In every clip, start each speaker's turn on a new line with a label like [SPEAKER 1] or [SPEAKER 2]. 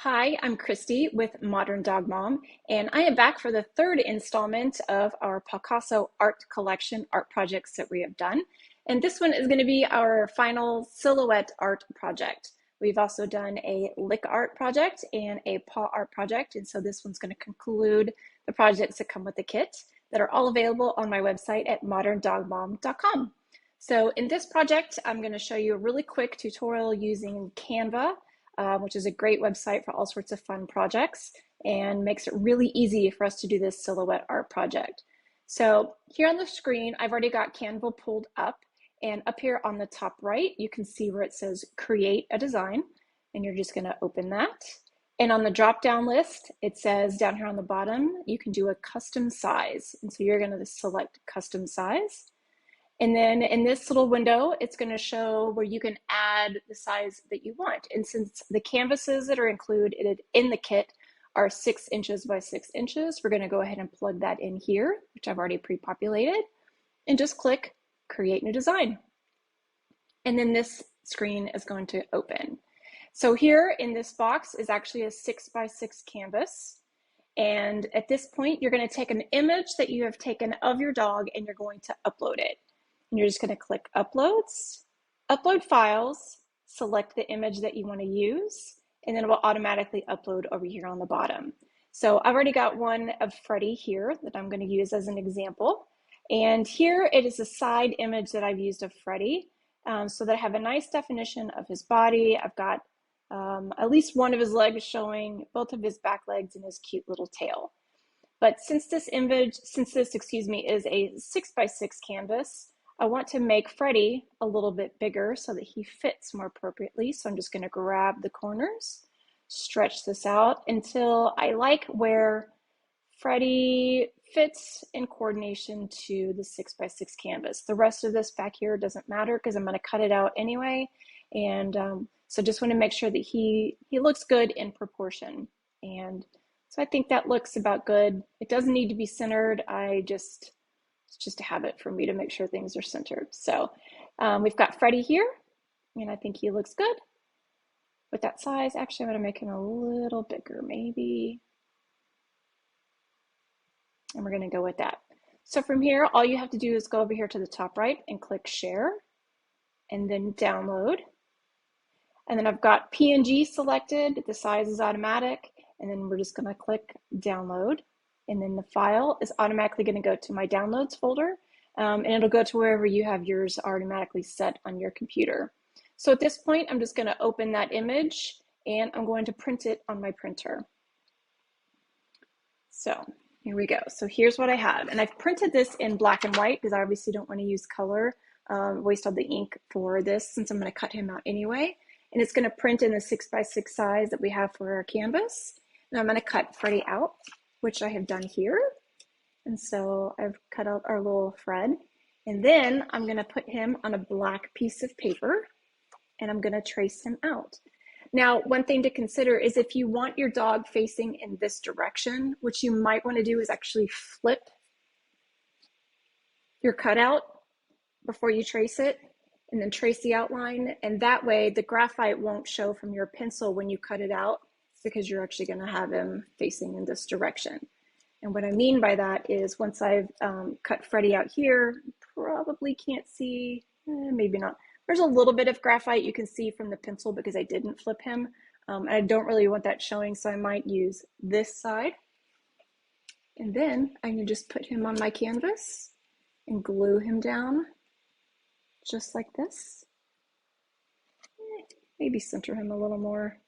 [SPEAKER 1] Hi, I'm Christy with Modern Dog Mom, and I am back for the third installment of our Pawcasso Art Collection art projects that we have done. And this one is going to be our final silhouette art project. We've also done a lick art project and a paw art project, and so this one's going to conclude the projects that come with the kit that are all available on my website at moderndogmom.com. So in this project, I'm going to show you a really quick tutorial using Canva, which is a great website for all sorts of fun projects and makes it really easy for us to do this silhouette art project. So here on the screen, I've already got Canva pulled up, and up here on the top right, you can see where it says create a design, and you're just going to open that. And on the drop down list, it says down here on the bottom, you can do a custom size. And so you're going to select custom size. And then in this little window, it's going to show where you can add the size that you want. And since the canvases that are included in the kit are 6 inches by 6 inches, we're going to go ahead and plug that in here, which I've already pre-populated, and just click Create New Design. And then this screen is going to open. So here in this box is actually a 6 by 6 canvas. And at this point, you're going to take an image that you have taken of your dog and you're going to upload it. And you're just going to click Uploads, Upload Files, select the image that you want to use, and then it will automatically upload over here on the bottom. So I've already got one of Freddie here that I'm going to use as an example. And here it is a side image that I've used of Freddie so that I have a nice definition of his body. I've got at least one of his legs showing, both of his back legs and his cute little tail. But since this is a 6 by 6 canvas, I want to make Freddie a little bit bigger so that he fits more appropriately. So I'm just going to grab the corners, stretch this out until I like where Freddie fits in coordination to the 6 by 6 canvas. The rest of this back here doesn't matter because I'm going to cut it out anyway. And so just want to make sure that he looks good in proportion. And so I think that looks about good. It doesn't need to be centered. It's just a habit for me to make sure things are centered. So we've got Freddie here, and I think he looks good with that size. Actually, I'm going to make him a little bigger, maybe. And we're going to go with that. So from here, all you have to do is go over here to the top right and click Share, and then Download. And then I've got PNG selected. The size is automatic. And then we're just going to click Download. And then the file is automatically going to go to my downloads folder, and it'll go to wherever you have yours automatically set on your computer. So at this point, I'm just going to open that image and I'm going to print it on my printer. So here we go. So here's what I have. And I've printed this in black and white because I obviously don't want to use color, waste all the ink for this since I'm going to cut him out anyway. And it's going to print in the 6 by 6 size that we have for our canvas. And I'm going to cut Freddie out, which I have done here. And so I've cut out our little Fred. And then I'm going to put him on a black piece of paper and I'm going to trace him out. Now, one thing to consider is if you want your dog facing in this direction, what you might want to do is actually flip your cutout before you trace it and then trace the outline. And that way the graphite won't show from your pencil when you cut it out, because you're actually going to have him facing in this direction. And what I mean by that is once I've cut Freddie out here, probably can't see, maybe not. There's a little bit of graphite you can see from the pencil because I didn't flip him. And I don't really want that showing, so I might use this side. And then I can just put him on my canvas and glue him down just like this. Maybe center him a little more.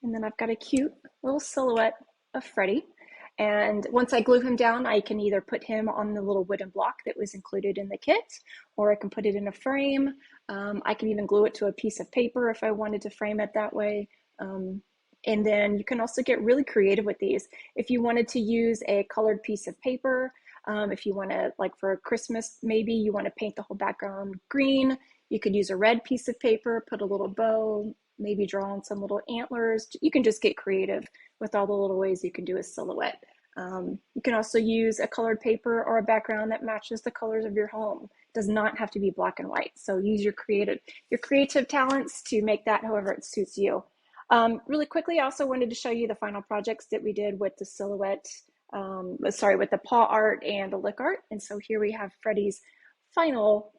[SPEAKER 1] And then I've got a cute little silhouette of Freddie. And once I glue him down, I can either put him on the little wooden block that was included in the kit, or I can put it in a frame. I can even glue it to a piece of paper if I wanted to frame it that way. And then you can also get really creative with these. If you wanted to use a colored piece of paper, if you want to, like for Christmas, maybe you want to paint the whole background green, you could use a red piece of paper, put a little bow, maybe draw on some little antlers. You can just get creative with all the little ways you can do a silhouette. You can also use a colored paper or a background that matches the colors of your home. It does not have to be black and white. So use your creative talents to make that however it suits you. Really quickly, I also wanted to show you the final projects that we did with the silhouette, sorry, with the paw art and the lick art. And so here we have Freddie's final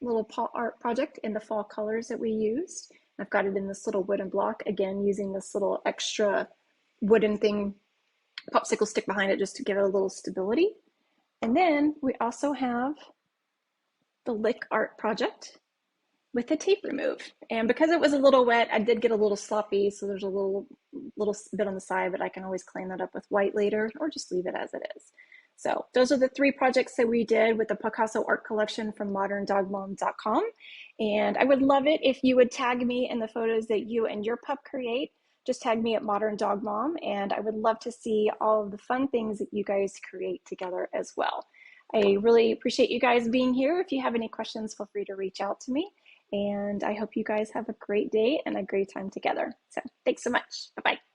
[SPEAKER 1] little paw art project in the fall colors that we used. I've got it in this little wooden block, again, using this little extra wooden thing, popsicle stick behind it just to give it a little stability. And then we also have the lick art project with the tape remove. And because it was a little wet, I did get a little sloppy, so there's a little bit on the side, but I can always clean that up with white later or just leave it as it is. So those are the 3 projects that we did with the Pawcasso Art Collection from moderndogmom.com. And I would love it if you would tag me in the photos that you and your pup create. Just tag me at Modern Dog Mom, and I would love to see all of the fun things that you guys create together as well. I really appreciate you guys being here. If you have any questions, feel free to reach out to me. And I hope you guys have a great day and a great time together. So thanks so much. Bye-bye.